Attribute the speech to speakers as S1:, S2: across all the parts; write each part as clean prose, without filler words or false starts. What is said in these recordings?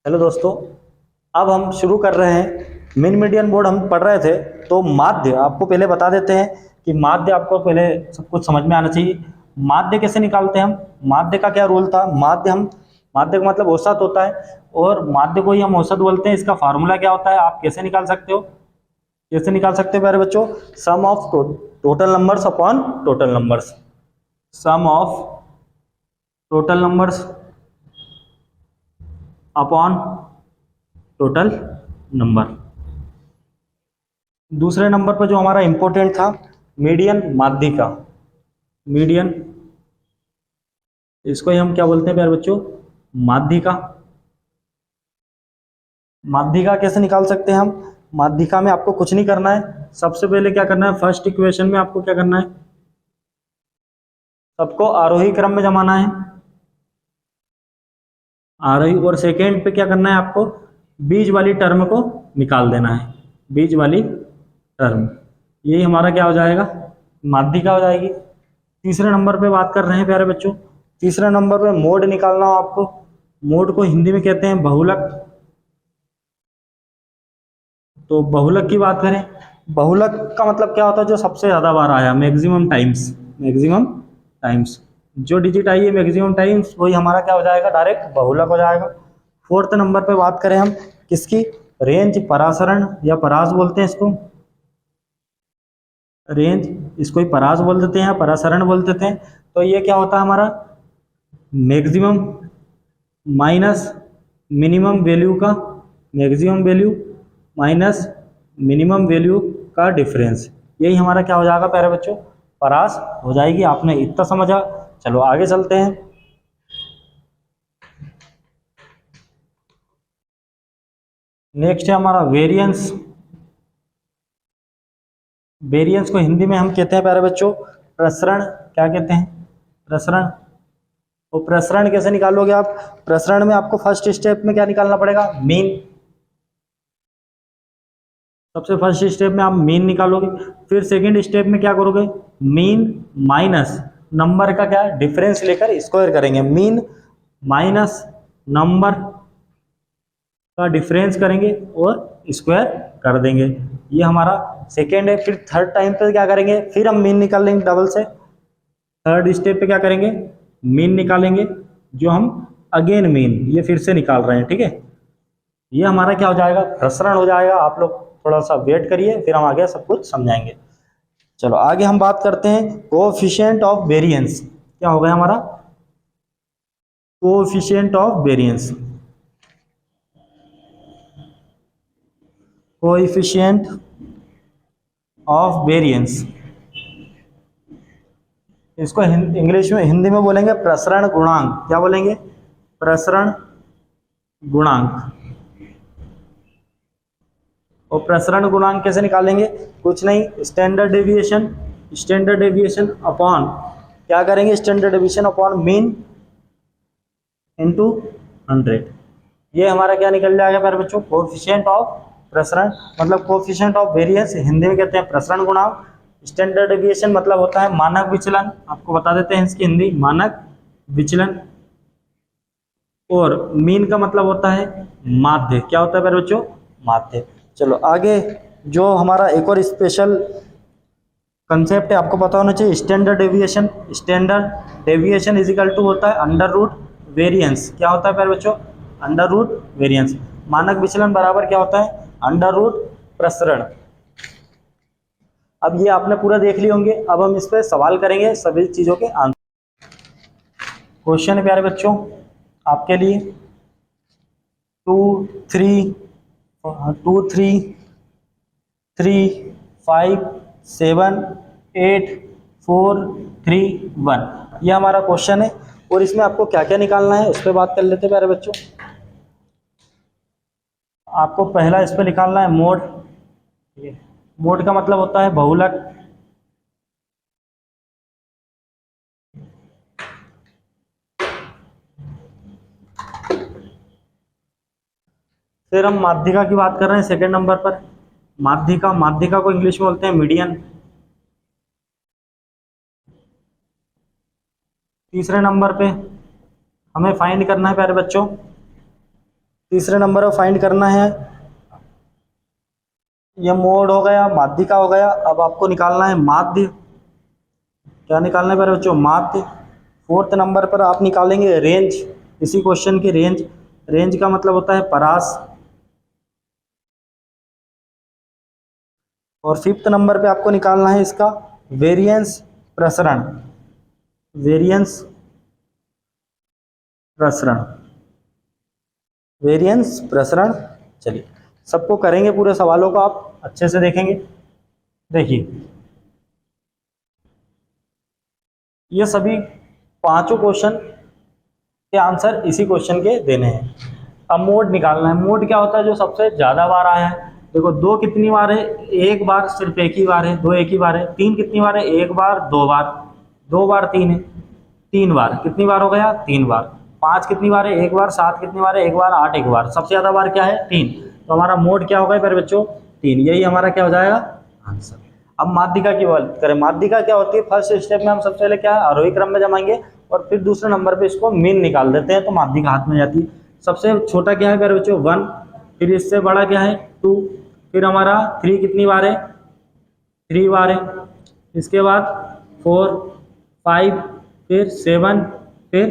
S1: Hello दोस्तों, अब हम शुरू कर रहे हैं। मिन मीडियन बोर्ड हम पढ़ रहे थे, तो माध्य आपको पहले बता देते हैं कि माध्य आपको पहले सब कुछ समझ में आना चाहिए। माध्य कैसे निकालते हैं हम, माध्य का क्या रूल था। माध्य का मतलब औसत होता है और माध्य को ही हम औसत बोलते हैं। इसका फार्मूला क्या होता है, आप कैसे निकाल सकते हो, कैसे निकाल सकते हो प्यारे बच्चों। Sum of total numbers upon total numbers, sum of total numbers upon total number. दूसरे नंबर पर जो हमारा इंपॉर्टेंट था, मीडियन माध्यिका। मीडियन, इसको ही हम क्या बोलते हैं प्यारे बच्चों, माध्यिका। माध्यिका कैसे निकाल सकते हैं हम। माध्यिका में आपको कुछ नहीं करना है, सबसे पहले क्या करना है, फर्स्ट इक्वेशन में आपको क्या करना है, सबको आरोही क्रम में जमाना है, आरोही। और सेकेंड पे क्या करना है, आपको बीच वाली टर्म को निकाल देना है, बीच वाली टर्म। यही हमारा क्या हो जाएगा, माध्यिका हो जाएगी। तीसरे नंबर पे बात कर रहे हैं प्यारे बच्चों। तीसरे नंबर पे मोड निकालना हो आपको। मोड को हिंदी में कहते हैं बहुलक। तो बहुलक की बात करें, बहुलक का मतलब क्या होता है, जो सबसे ज्यादा बार आया, मैक्सिमम टाइम्स। मैक्सिमम टाइम्स, जो डिजिट आई है मैक्सिमम टाइम्स, वही हमारा क्या हो जाएगा, डायरेक्ट बहुलक हो जाएगा। फोर्थ नंबर पे बात करें हम किसकी, रेंज परासरण या परास बोलते हैं इसको। रेंज, इसको ही परास बोल देते हैं या परासरण बोल देते हैं। तो ये क्या होता है हमारा, मैक्सिमम माइनस मिनिमम वैल्यू का, maximum value minus minimum value का डिफरेंस। यही हमारा क्या हो जाएगा प्यारे बच्चों, परास हो जाएगी। आपने इतना समझा, चलो आगे चलते हैं। नेक्स्ट है हमारा वेरिएंस। वेरिएंस को हिंदी में हम कहते हैं प्यारे बच्चों प्रसरण। क्या कहते हैं, प्रसरण। तो प्रसरण कैसे निकालोगे आप, प्रसरण में आपको फर्स्ट स्टेप में क्या निकालना पड़ेगा, मीन। सबसे फर्स्ट स्टेप में आप मीन निकालोगे, फिर सेकंड स्टेप में क्या करोगे, मीन माइनस नंबर का क्या डिफरेंस लेकर स्क्वायर करेंगे। मीन माइनस नंबर का डिफरेंस करेंगे और स्क्वायर कर देंगे। ये हमारा सेकेंड है। फिर थर्ड टाइम पे क्या करेंगे, फिर हम मीन निकाल लेंगे डबल से। थर्ड स्टेप पे क्या करेंगे, मीन निकालेंगे, जो हम अगेन मीन ये फिर से निकाल रहे हैं, ठीक है। ये हमारा क्या हो जाएगा, प्रसरण हो जाएगा। आप लोग थोड़ा सा वेट करिए, फिर हम आगे सब कुछ समझाएंगे। चलो आगे हम बात करते हैं कोएफिशिएंट ऑफ वेरिएंस। क्या हो गया हमारा, coefficient of variance. Coefficient of variance, इसको इंग्लिश में, हिंदी में बोलेंगे प्रसरण गुणांक। क्या बोलेंगे, प्रसरण गुणांक। और प्रसरण गुणांक कैसे निकालेंगे, कुछ नहीं, standard deviation. Standard deviation upon क्या करेंगे, standard deviation upon mean into 100। ये हमारा क्या निकल जाएगा मेरे बच्चों, कोएफिशिएंट ऑफ प्रसरण, मतलब कोएफिशिएंट ऑफ वेरिएंस हिंदी में कहते हैं प्रसरण गुणांक। स्टैंडर्ड डेविएशन मतलब होता है मानक विचलन, आपको बता देते हैं इसकी हिंदी, मानक विचलन। और मीन का मतलब होता है माध्य। क्या होता है मेरे बच्चों, माध्य। चलो आगे, जो हमारा एक और स्पेशल कंसेप्ट है आपको पता होना चाहिए, standard deviation. Standard deviation is equal to होता है अंडर रूट वेरिएंस। क्या होता है प्यारे बच्चों, अंडर रूट वेरिएंस। मानक विचलन बराबर क्या होता है, अंडर रूट प्रसरण। अब ये आपने पूरा देख लिए होंगे, अब हम इस पर सवाल करेंगे सभी चीजों के आंसर। क्वेश्चन है प्यारे बच्चों आपके लिए, 2 3 2 3 5 7 8 4 3 1, ये हमारा क्वेश्चन है। और इसमें आपको क्या क्या निकालना है उस पर बात कर लेते हैं प्यारे बच्चों। आपको पहला इस पर निकालना है मोड। मोड का मतलब होता है बहुलक। फिर हम माध्यिका की बात कर रहे हैं सेकंड नंबर पर। माध्यिका, माध्यिका को इंग्लिश में बोलते हैं मीडियन। तीसरे नंबर पे हमें फाइंड करना है प्यारे बच्चों तीसरे नंबर पर फाइंड करना है, ये मोड हो गया, माध्यिका हो गया। अब आपको निकालना है माध्य। क्या निकालना है मेरे बच्चों? माध्य। फोर्थ नंबर पर आप निकालेंगे रेंज, इसी क्वेश्चन की रेंज। रेंज का मतलब होता है परास। और फिफ्थ नंबर पे आपको निकालना है इसका वेरिएंस प्रसरण। वेरिएंस प्रसरण, वेरिएंस प्रसरण। चलिए सबको करेंगे, पूरे सवालों को आप अच्छे से देखेंगे। देखिए ये सभी पांचों क्वेश्चन के आंसर इसी क्वेश्चन के देने हैं। अब मोड निकालना है। मोड क्या होता है? जो सबसे ज्यादा बार आया है। देखो दो कितनी बार है? एक बार, सिर्फ एक ही बार है। दो एक ही बार है। तीन कितनी बार है? एक बार, दो बार। दो बार तीन है, तीन बार। कितनी बार हो गया? तीन बार। पांच कितनी बार है? एक बार। सात कितनी बार है? एक बार। आठ एक बार। सबसे ज्यादा बार क्या है? तीन। तो हमारा मोड क्या होगा मेरे बच्चों? तीन। यही हमारा क्या हो जाएगा? आंसर। अब माध्यिका की बात करें। माध्यिका क्या होती है? फर्स्ट स्टेप में हम सबसे पहले क्या है? आरोही क्रम में जमाएंगे और फिर दूसरे नंबर पे इसको मीन निकाल देते हैं, तो माध्यिका हाथ में जाती है। सबसे छोटा क्या है मेरे बच्चों? वन। फिर इससे बड़ा क्या है? टू। फिर हमारा थ्री कितनी बार है? थ्री बार है। इसके बाद फोर, फाइव, फिर सेवन, फिर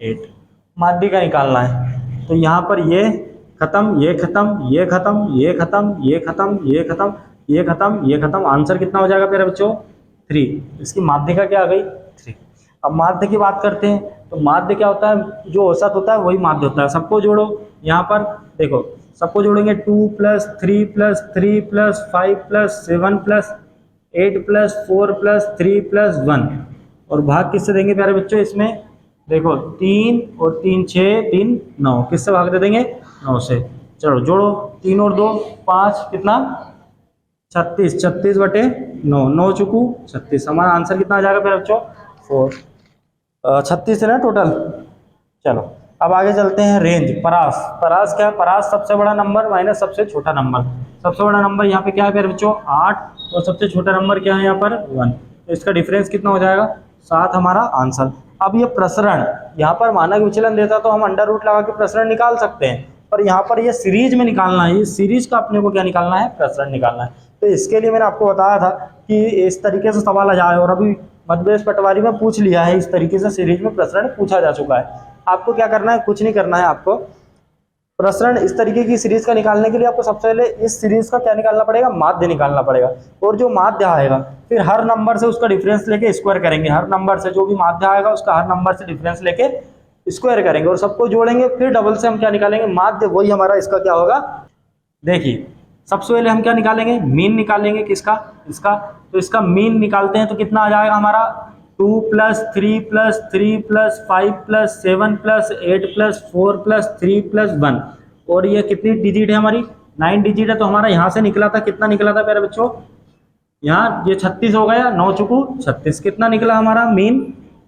S1: एट। माध्यिका निकालना है। तो यहाँ पर ये खत्म, ये खत्म, ये खत्म, ये खत्म, ये खत्म, ये खत्म, ये खत्म, ये खत्म। आंसर कितना हो जाएगा मेरे बच्चों? थ्री। इसकी माध्यिका क्या आ गई? थ्री। अब माध्य की बात करते हैं। तो माध्य क्या होता है? जो औसत होता है वही माध्य होता है। सबको जोड़ो। यहाँ पर देखो सबको जोड़ेंगे। Two plus three plus three plus five plus seven plus eight plus four plus three plus one. और भाग किससे देंगे प्यारे बच्चों? इसमें देखो तीन और तीन छः, तीन नौ। किससे भाग दे देंगे? नौ से। चलो जोड़ो। तीन और दो पाँच, कितना? 36। 36 बटे नौ, नौ चुकू 36। हमारा आंसर कितना आ जाएगा मेरे बच्चों? 4। 36 है ना टोटल। चलो अब आगे चलते हैं। रेंज, परास। परास क्या है? परास सबसे बड़ा नंबर माइनस सबसे छोटा नंबर। सबसे बड़ा नंबर यहाँ पे क्या है मेरे बच्चों? 8। और सबसे छोटा नंबर क्या है यहाँ पर? 1। तो इसका डिफरेंस कितना हो जाएगा? 7 हमारा आंसर। अब ये प्रसरण, यहाँ पर मानक विचलन देता तो हम अंडर रूट लगा के प्रसरण निकाल सकते हैं, पर यहाँ पर ये सीरीज में निकालना है। ये सीरीज का अपने को क्या निकालना है? प्रसरण निकालना है। तो इसके लिए मैंने आपको बताया था कि इस तरीके से सवाल आ जाए, और अभी मध्यप्रदेश पटवारी में पूछ लिया है। इस तरीके से सीरीज में प्रसरण पूछा जा चुका है। आपको क्या करना है? कुछ नहीं करना है आपको। प्रसरण इस तरीके की सीरीज का निकालने के लिए आपको सबसे पहले इस सीरीज का क्या निकालना पड़ेगा? माध्य निकालना पड़ेगा। और जो माध्य आएगा फिर हर नंबर से उसका डिफरेंस लेके स्क्वायर करेंगे। हर नंबर से जो भी माध्य आएगा उसका हर नंबर से डिफरेंस लेके स्क्वायर करेंगे और सबको जोड़ेंगे। फिर डबल से हम क्या निकालेंगे? माध्य। वही हमारा इसका क्या होगा? देखिए सबसे पहले हम क्या निकालेंगे? मीन निकालेंगे। किसका? इसका। तो इसका मीन निकालते हैं तो कितना आ जाएगा हमारा? 2 plus three plus three plus five plus seven plus eight plus four plus three plus one. और ये कितनी डिजिट है हमारी? 9 डिजिट है। तो हमारा यहाँ से निकला था, कितना निकला था मेरे बच्चों? यहाँ ये 36 हो गया, 9 चुकू 36। कितना निकला हमारा मीन?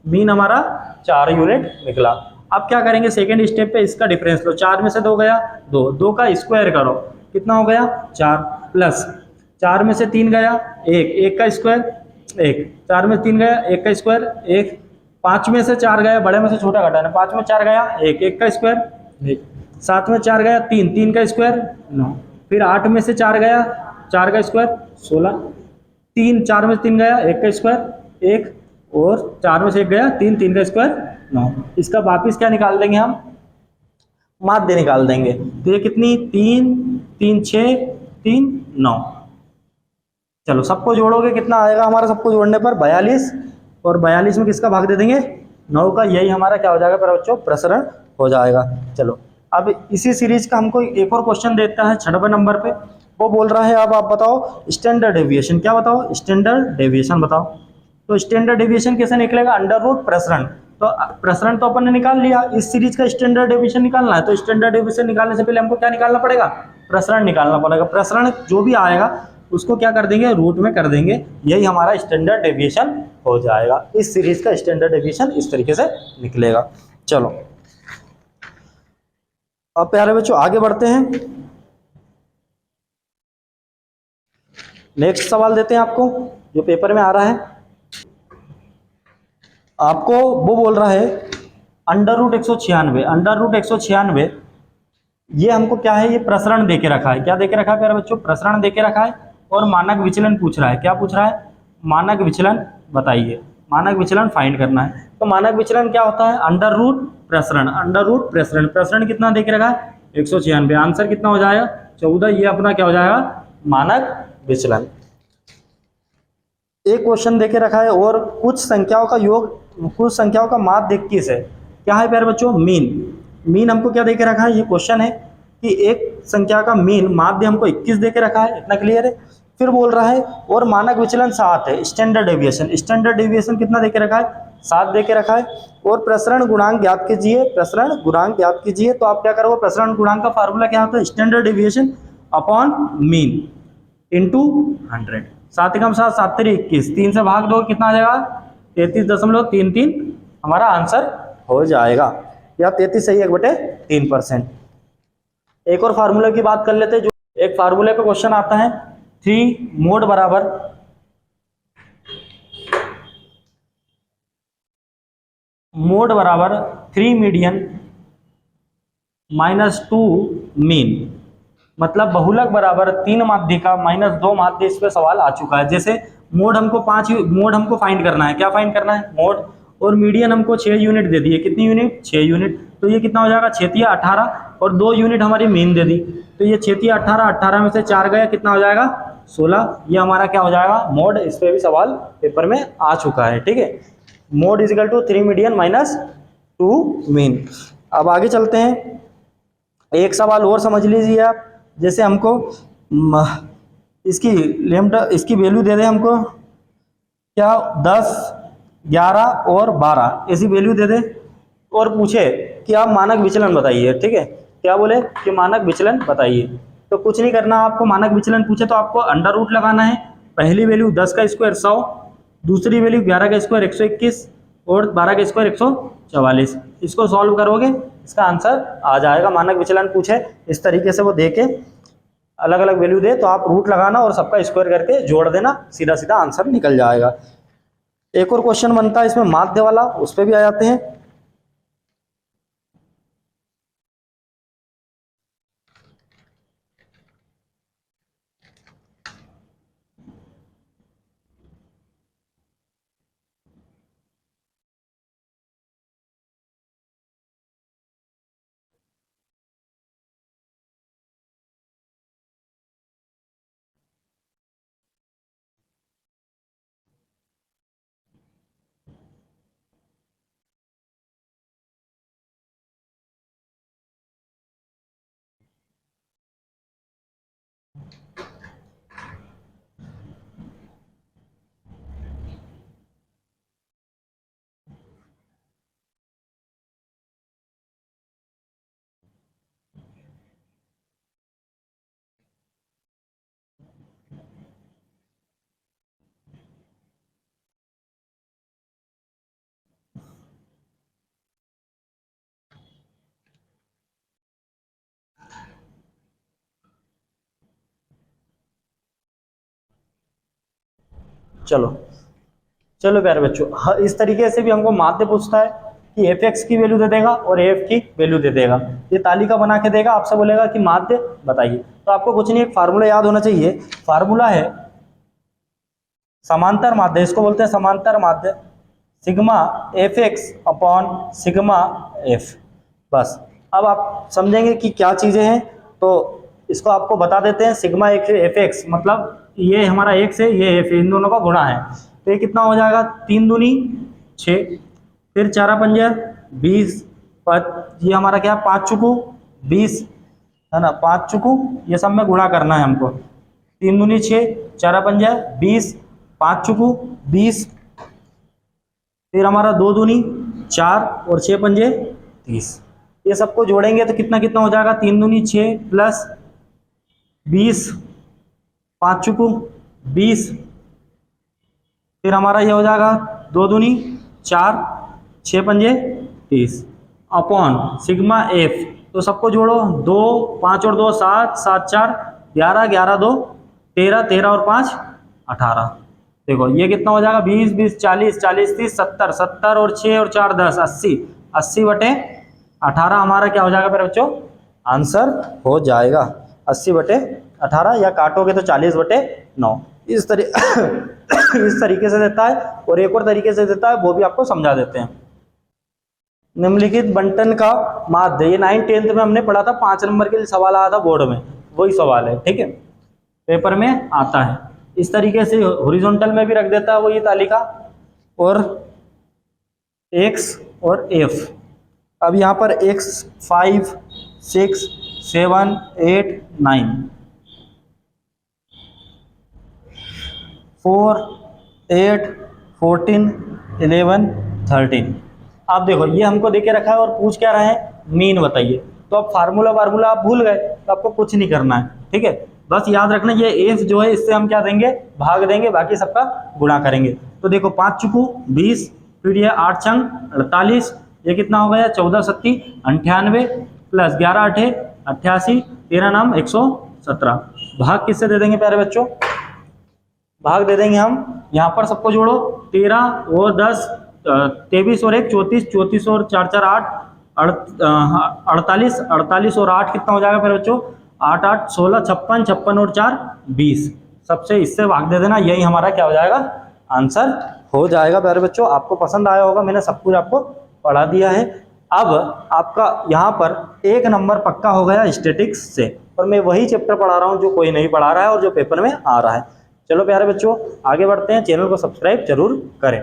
S1: मीन हमारा 4 यूनिट निकला। अब क्या करेंगे? सेकेंड स्टेप पे इसका डिफरेंस लो। 4 में से 2 गया, 2। 2 का स्क्वायर करो, कितना हो गया? 4। प्लस 4 में से 3 गया, 1। 1 का स्क्वायर 1। 4 में 3 गया, 1 का स्क्वायर 1। 5 में से 4 गया, बड़े में से छोटा घटाना। 5 में 4 गया 1। 1 का स्क्वायर 1। 7 में 4 गया 3। 3 का स्क्वायर 9। फिर 8 में से 4 गया, 4 का स्क्वायर 16। 3, 4 में से 3 गया, 1 का स्क्वायर 1। और 4 में से 1 गया 3। 3 का स्क्वायर 9। इसका वापिस क्या निकाल देंगे हम? माध्य निकाल देंगे। तो ये कितनी? 3, 3 6, 3 9। चलो सबको जोड़ोगे कितना आएगा हमारा? सबको जोड़ने पर 42। और 42 में किसका भाग दे देंगे? 9 का। यही हमारा क्या हो जाएगा पर बच्चों? प्रसरण हो जाएगा। चलो अब इसी सीरीज का हमको एक और क्वेश्चन देता है 6वें नंबर पे। वो बोल रहा है अब आप बताओ स्टैंडर्ड डेविएशन। क्या बताओ? स्टैंडर्ड डेविएशन बताओ। तो स्टैंडर्ड डेविएशन कैसे निकलेगा? अंडर रूट प्रसरण। तो प्रसरण तो अपन ने निकाल लिया, इस सीरीज का स्टैंडर्ड डेविएशन निकालना है। तो स्टैंडर्ड डेविएशन निकालने से पहले हमको क्या निकालना पड़ेगा? प्रसरण निकालना पड़ेगा। प्रसरण जो भी आएगा उसको क्या कर देंगे? रूट में कर देंगे। यही हमारा स्टैंडर्ड डेविएशन हो जाएगा। इस सीरीज का स्टैंडर्ड डेविएशन इस तरीके से निकलेगा। चलो अब प्यारे बच्चों आगे बढ़ते हैं। नेक्स्ट सवाल देते हैं आपको जो पेपर में आ रहा है। आपको वो बोल रहा है अंडर रूट 196। अंडर रूट 196 ये हमको क्या है, ये प्रसरण देके रखा है। क्या देके रखा है प्यारे बच्चों? प्रसरण देके रखा है और मानक विचलन पूछ रहा है। क्या पूछ रहा है? मानक विचलन बताइए, मानक विचलन फाइंड करना है। तो मानक विचलन क्या होता है? अंडर रूट प्रसरण, अंडर रूट प्रसरण। प्रसरण कितना देके रखा है? 196। आंसर कितना हो जाएगा? 14। ये अपना क्या हो जाएगा? मानक विचलन। एक क्वेश्चन देके रखा है और कुछ संख्याओं का योग, कुछ संख्याओं का माध्य 21 है। क्या है प्यारे बच्चों? मीन। मीन हमको क्या देके रखा है? ये क्वेश्चन है कि एक संख्या का मीन माध्य हमको 21 देके रखा है। इतना क्लियर है? फिर बोल रहा है और मानक विचलन 7 है। स्टैंडर्ड डेविएशन, स्टैंडर्ड डेविएशन कितना देके रखा है? 7 देके रखा है। और प्रसरण गुणांक ज्ञात कीजिए, प्रसरण गुणांक ज्ञात कीजिए। तो आप क्या करोगे? प्रसरण गुणांक का फार्मूला क्या होता है? Standard deviation upon mean into 100। 7 एकम 7, 7 तेरी 21, 3 से भाग दो कितना आ जाएगा? 33.33 हमारा आंसर हो जाएगा, या 33 सही 1/3%। एक और फार्मूला की बात कर लेते हैं। जो एक फार्मूले पे क्वेश्चन आता है, 3 मोड बराबर मोड बराबर 3 मीडियन -2 मीन, मतलब बहुलक बराबर 3 माध्यिका -2 माध्य। इस पे सवाल आ चुका है। जैसे मोड हमको 5 मोड हमको फाइंड करना है। क्या फाइंड करना है? मोड। और मीडियन हमको 6 यूनिट दे दिए। कितनी यूनिट? 6 यूनिट। तो ये कितना हो जाएगा? 6 × 18 और 2 यूनिट हमारी मीन दे दी। तो ये 6 × 18, 18 में से 4 गया, कितना हो जाएगा? 16। ये हमारा क्या हो जाएगा? मोड। इस पर भी सवाल पेपर में आ चुका है। ठीक है, mode is equal to 3 median -2 mean. अब आगे चलते हैं। एक सवाल और समझ लीजिए आप। जैसे हमको इसकी लेमडा, इसकी वैल्यू दे दे हमको क्या? 10, 11 और 12 ऐसी वैल्यू दे दे और पूछे कि आप मानक विचलन बताइए। ठीक है, क्या बोले कि मानक विचलन बताइए। तो कुछ नहीं करना आपको। मानक विचलन पूछे तो आपको अंडर रूट लगाना है। पहली वैल्यू 10 का स्क्वायर 100, दूसरी वैल्यू 11 का स्क्वायर 121 और 12 का स्क्वायर 144। इसको सॉल्व करोगे, इसका आंसर आ जाएगा। मानक विचलन पूछे इस तरीके से वो दे के अलग अलग वैल्यू दे तो आप रूट लगाना और सबका स्क्वायर करके जोड़ देना, सीधा सीधा आंसर निकल जाएगा। एक और क्वेश्चन बनता है इसमें माध्य वाला, उस पर भी आ जाते हैं। चलो चलो प्यारे बच्चों, इस तरीके से भी हमको माध्य पूछता है कि f(x) की वैल्यू दे देगा और f की वैल्यू दे देगा। ये तालिका बना के देगा, आपसे बोलेगा कि माध्य बताइए। तो आपको कुछ नहीं, एक फार्मूला याद होना चाहिए। फार्मूला है समांतर माध्य, इसको बोलते हैं समांतर माध्य, sigma f(x) upon sigma f। बस अब आप समझेंगे कि क्या चीज़ें हैं, तो इसको आपको बता देते हैं। सिग्मा f(x) मतलब ये हमारा x है, ये f है, इन दोनों का गुणा है। तो ये कितना हो जाएगा? 3 दूनी 6, फिर 4 पंजे 20, ये हमारा क्या? 5 चुकू 20 है ना, 5 चुकू, ये सब में गुणा करना है हमको। 3 दूनी 6, 4 पंजे 20, 5 चुकू 20, फिर हमारा 2 दूनी 4 और 6 पंजे 30। ये सबको जोड़ेंगे तो कितना कितना हो जाएगा? 3 दूनी 6 प्लस 20, 5 चुकू 20, फिर हमारा ये हो जाएगा 2 दूनी 4, 6 पंजे 30 अपॉन सिग्मा f। तो सबको जोड़ो, 2 5 और 2 7, 7 4 11, 11 2 13, 13 और 5 18। देखो ये कितना हो जाएगा? 20 20 40, 40 30 70, 70 और 6 और 4 10, 80, 80/18 हमारा क्या हो जाएगा मेरे बच्चों? आंसर हो जाएगा 80/18 या काटोगे तो 40/9। इस तरीके से देता है। और एक और तरीके से देता है, वो भी आपको समझा देते हैं। निम्नलिखित बंटन का माध्य, ये 9th 10th में हमने पढ़ा था, 5 नंबर के लिए सवाल आया था बोर्ड में, वही सवाल है, ठीक है, पेपर में आता है। इस तरीके से हॉरिजॉन्टल में भी रख देता है वो ये तालिका, और x और f। अब यहाँ पर x 5 6 7 8 9 4 8 14 11 13। आप देखो ये हमको देके रखा है और पूछ क्या रहा है, मीन बताइए। तो अब फार्मूला आप भूल गए तो आपको कुछ नहीं करना है, ठीक है, बस याद रखना ये एफ जो है इससे हम क्या देंगे, भाग देंगे, बाकी सबका गुणा करेंगे। तो देखो 5 चुकू 20, फिर ये 8 छंग 48, ये कितना हो गया 14 सत्ती 98 प्लस 11 8 88, 13 नाम 117। भाग किससे दे देंगे प्यारे बच्चों, भाग दे देंगे हम, यहाँ पर सबको जोड़ो, 13 और 10 23 और 1 34, 34 और 4 4 8 48, 48 और 8 कितना हो जाएगा फिर बच्चों, 8 8 16 56, 56 और 4 20। सबसे इससे भाग दे देना, यही हमारा क्या हो जाएगा, आंसर हो जाएगा प्यारे बच्चों। आपको पसंद आया होगा, मैंने सब कुछ आपको पढ़ा दिया है। अब आपका यहाँ पर 1 नंबर पक्का हो गया स्टैटिक्स से, और मैं वही चैप्टर पढ़ा रहा हूँ जो कोई नहीं पढ़ा रहा है और जो पेपर में आ रहा है। चलो प्यारे बच्चों आगे बढ़ते हैं, चैनल को सब्सक्राइब जरूर करें।